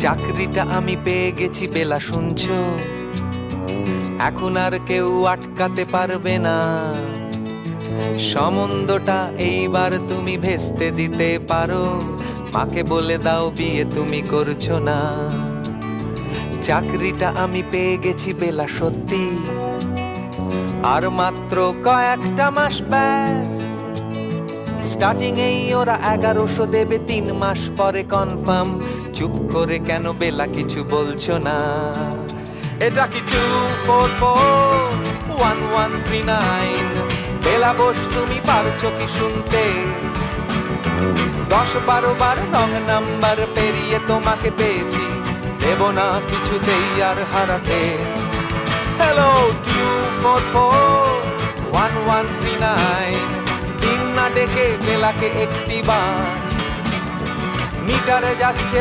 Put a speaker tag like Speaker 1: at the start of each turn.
Speaker 1: চাকরিটা আমি পেয়ে গেছি বেলা, শুনছো? এখন আর কেউ আটকাতে পারবে না। সম্বন্ধটা এইবার তুমি ভেস্তে দিতে পারো, মাকে বলে দাও বিয়ে তুমি করছো না। চাকরিটা আমি পেয়ে গেছি বেলা, সত্যি আর মাত্র কয়েকটা মাস ব্যাস। স্টার্টিং এই ওরা 1100 দেবে, 3 মাস পরে কনফার্ম। চুপ করে কেন বেলা কিছু বলছো না? এটা কি 2441139? বেলা বোস তুমি পারছো কি শুনতে? 10-12 বার রং নাম্বার পেরিয়ে তোমাকে পেয়েছি, দেব না কিছুতেই আর হারাতে। হ্যালো 2441139, দিন না ডেকে বেলাকে একটি বার। মিটারে যাচ্ছে